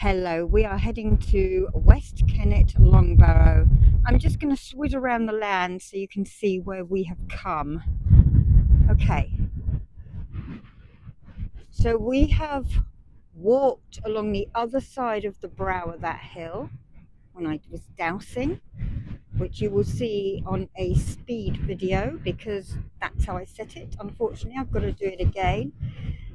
Hello, we are heading to West Kennet Longbarrow. I'm just going to switch around the land so you can see where we have come. Okay, so we have walked along the other side of the brow of that hill when I was dousing, which you will see on a speed video because that's how I set it. Unfortunately, I've got to do it again.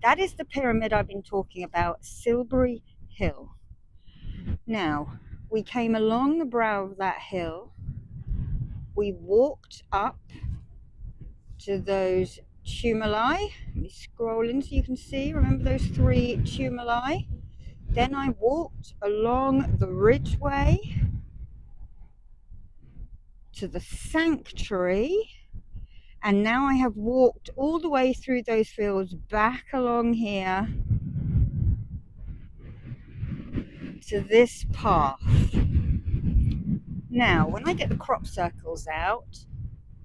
That is the pyramid I've been talking about, Avebury Hill. Now, we came along the brow of that hill, we walked up to those tumuli. Let me scroll in so you can see, remember those 3 tumuli? Then I walked along the ridgeway to the sanctuary, and now I have walked all the way through those fields back along here to this path. Now, when I get the crop circles out,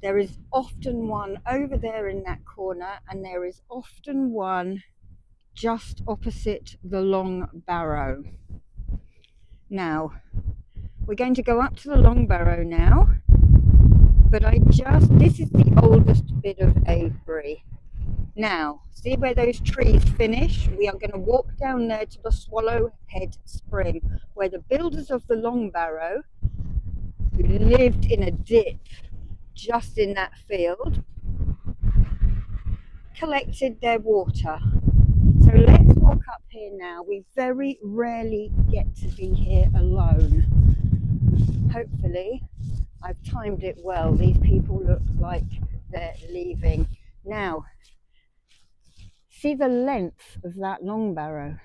there is often one over there in that corner, and there is often one just opposite the Longbarrow. Now, we're going to go up to the Longbarrow now, but this is the oldest bit of Avebury. Now, see where those trees finish? We are going to walk down there to the Swallowhead Spring, where the builders of the Longbarrow, who lived in a dip just in that field, collected their water. So let's walk up here now. We very rarely get to be here alone. Hopefully, I've timed it well. These people look like they're leaving. Now, see the length of that Longbarrow?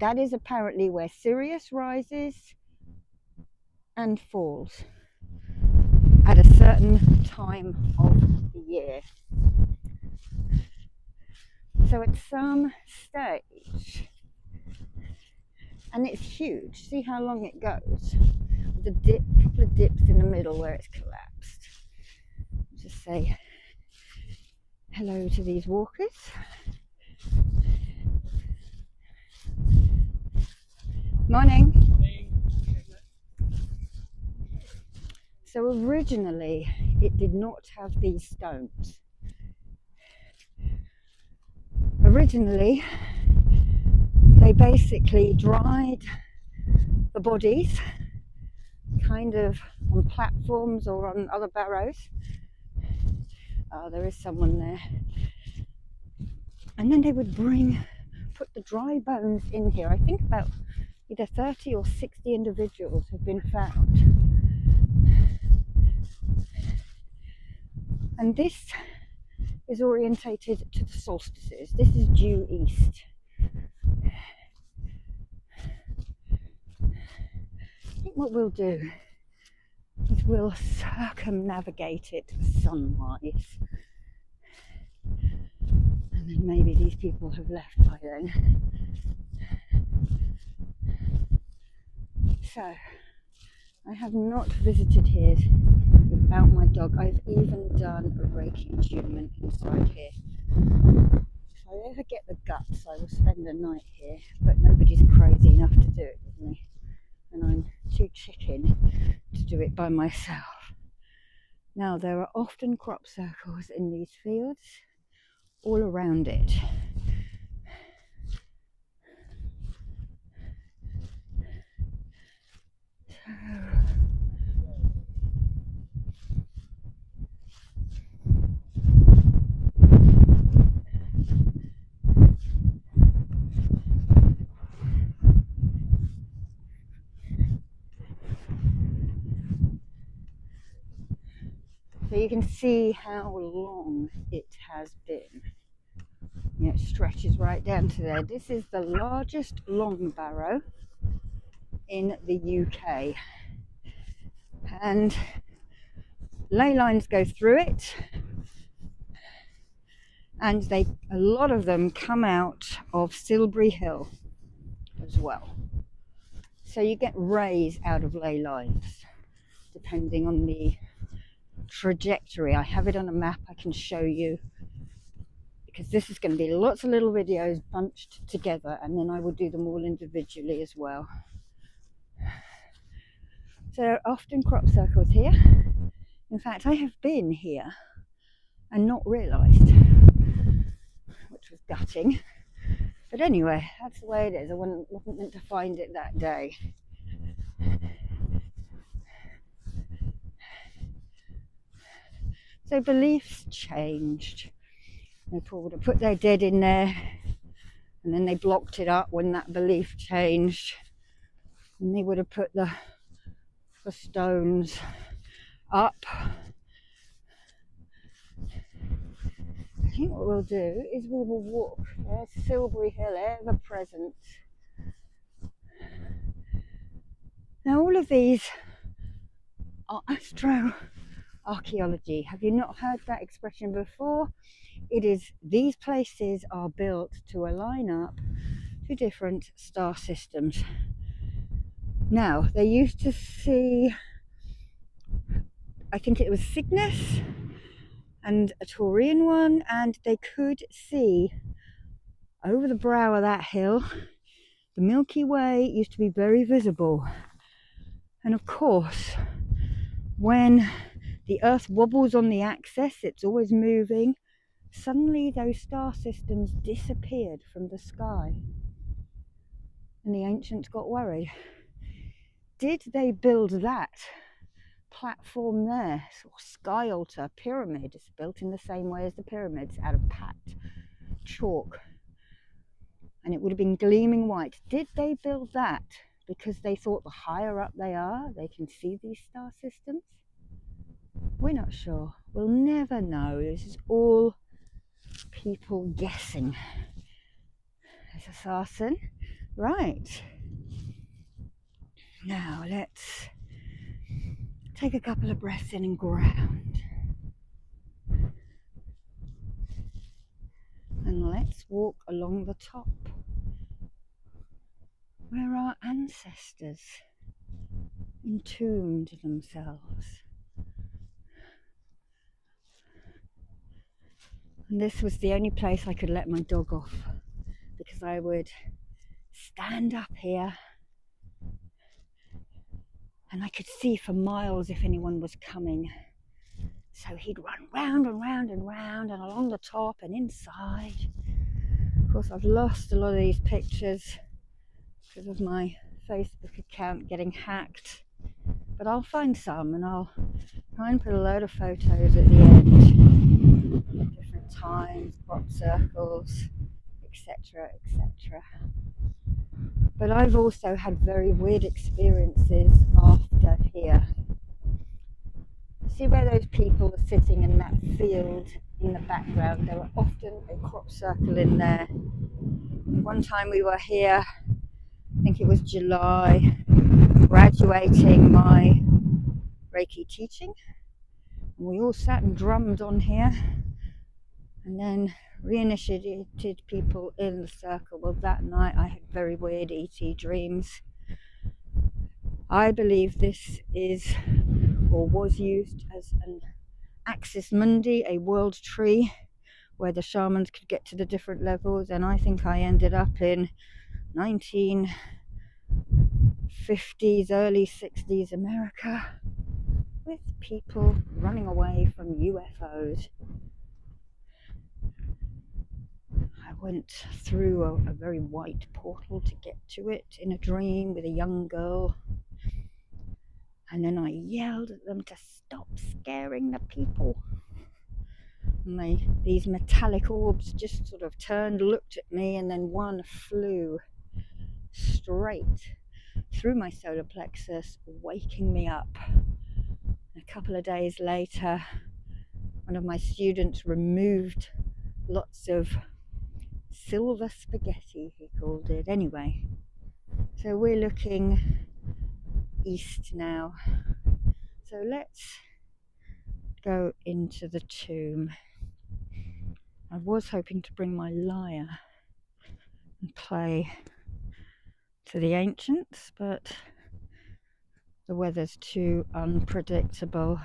That is apparently where Sirius rises and falls at a certain time of the year. So at some stage, and it's huge, see how long it goes, the couple of dips in the middle where it's collapsed. Just say hello to these walkers. Morning. So originally it did not have these stones. Originally they basically dried the bodies kind of on platforms or on other barrows. Oh, there is someone there. And then they would put the dry bones in here. I think about either 30 or 60 individuals have been found. And this is orientated to the solstices. This is due east. I think what we'll do is we'll circumnavigate it sunwise. And then maybe these people have left by then. So, I have not visited here without my dog. I've even done a Reiki attunement inside here. If I ever get the guts, I will spend a night here, but nobody's crazy enough to do it with me. And I'm too chicken to do it by myself. Now, there are often crop circles in these fields all around it. So you can see how long it has been. It stretches right down to there. This is the largest Longbarrow in the UK. And ley lines go through it. And a lot of them come out of Avebury Hill as well. So you get rays out of ley lines, depending on the trajectory. I have it on a map I can show you because this is going to be lots of little videos bunched together, and then I will do them all individually as well. So there are often crop circles here. In fact, I have been here and not realised, which was gutting. But anyway, that's the way it is. I wasn't meant to find it that day. So beliefs changed. People would have put their dead in there, and then they blocked it up when that belief changed. And they would have put the stones up. I think what we'll do is we will walk. There's Silbury Hill, ever present. Now all of these are astroarchaeology. Have you not heard that expression before? It is, these places are built to align up to different star systems. Now, they used to see, I think it was Cygnus and a Taurian one, and they could see over the brow of that hill. The Milky Way used to be very visible. And of course, when the Earth wobbles on the axis, it's always moving. Suddenly those star systems disappeared from the sky. And the ancients got worried. Did they build that platform there, or sky altar, pyramid? It's built in the same way as the pyramids, out of packed chalk. And it would have been gleaming white. Did they build that because they thought the higher up they are, they can see these star systems? We're not sure. We'll never know. This is all people guessing. There's a sarsen. Right. Now let's take a couple of breaths in and ground. And let's walk along the top where our ancestors entombed themselves. And this was the only place I could let my dog off, because I would stand up here and I could see for miles if anyone was coming. So he'd run round and round and round and along the top and inside. Of course, I've lost a lot of these pictures because of my Facebook account getting hacked. But I'll find some and I'll try and put a load of photos at the end. Different times, crop circles, etc., etc. But I've also had very weird experiences after here. See where those people are sitting in that field in the background? There were often a crop circle in there. One time we were here, I think it was July, graduating my Reiki teaching, and we all sat and drummed on here, and then reinitiated people in the circle. Well, that night I had very weird ET dreams. I believe this is, or was used as an axis mundi, a world tree, where the shamans could get to the different levels, and I think I ended up in 1950s, early 60s America, with people running away from UFOs. I went through a very white portal to get to it in a dream with a young girl. And then I yelled at them to stop scaring the people. And these metallic orbs just sort of turned, looked at me, and then one flew straight through my solar plexus, waking me up. And a couple of days later, one of my students removed lots of silver spaghetti, he called it. Anyway, so we're looking east now. So let's go into the tomb. I was hoping to bring my lyre and play to the ancients, but the weather's too unpredictable.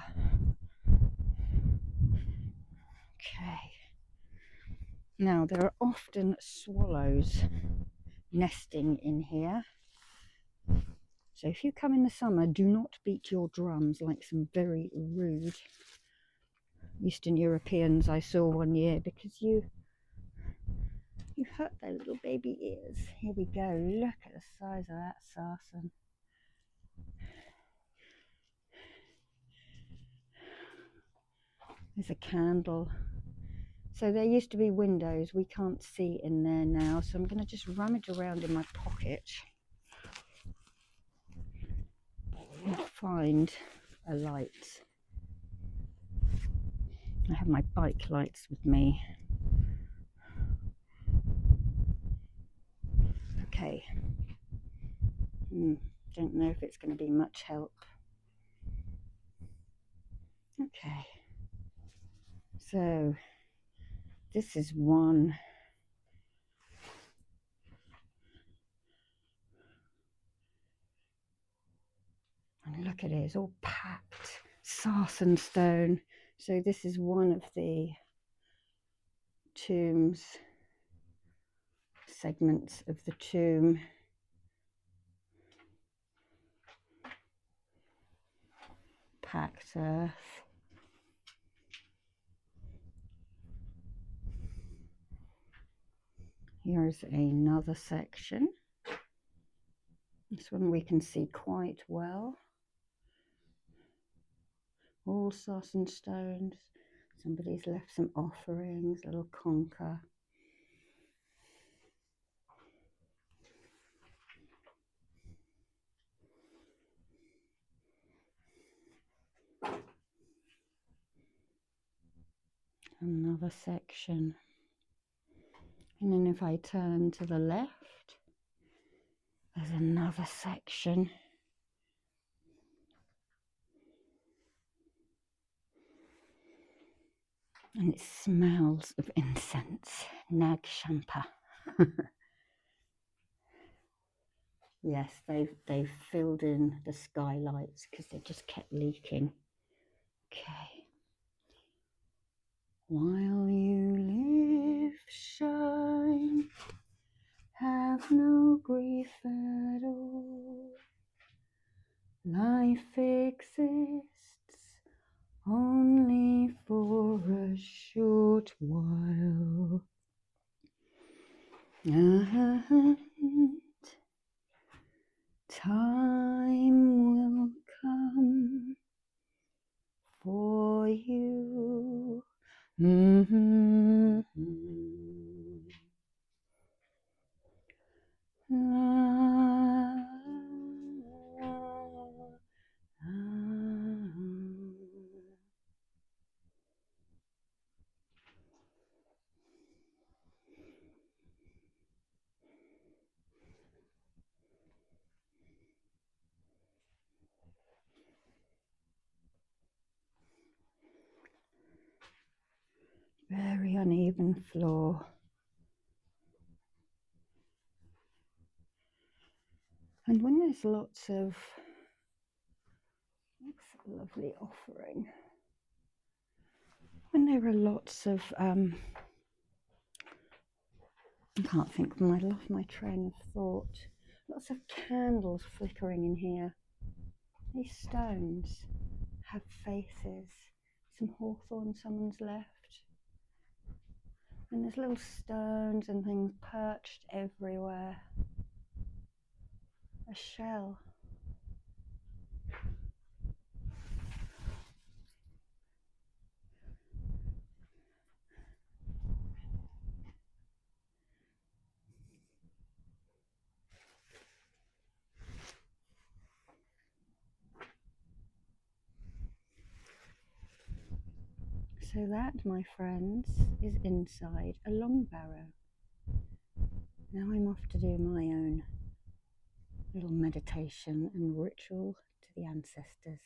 Okay. Now, there are often swallows nesting in here. So if you come in the summer, do not beat your drums like some very rude Eastern Europeans I saw one year, because you hurt their little baby ears. Here we go. Look at the size of that sarsen. There's a candle. So there used to be windows. We can't see in there now. So I'm going to just rummage around in my pocket and find a light. I have my bike lights with me. Okay. Don't know if it's going to be much help. Okay. So this is one. And look at it, it's all packed. Sarsen stone. So this is one of the tombs, segments of the tomb. Packed earth. Here's another section. This one we can see quite well. All sarsen stones. Somebody's left some offerings, a little conker. Another section. And then if I turn to the left, there's another section. And it smells of incense. Nag Shampa. Yes, they've filled in the skylights because they just kept leaking. Okay. While you live, shine, have no grief at all. Life exists only for a short while. And time will come for you. Very uneven floor. And when there's lots of, that's a lovely offering. When there are lots of, I can't think, I lost my train of thought. Lots of candles flickering in here. These stones have faces. Some hawthorn someone's left. And there's little stones and things perched everywhere. A shell. So that, my friends, is inside a Longbarrow. Now I'm off to do my own little meditation and ritual to the ancestors.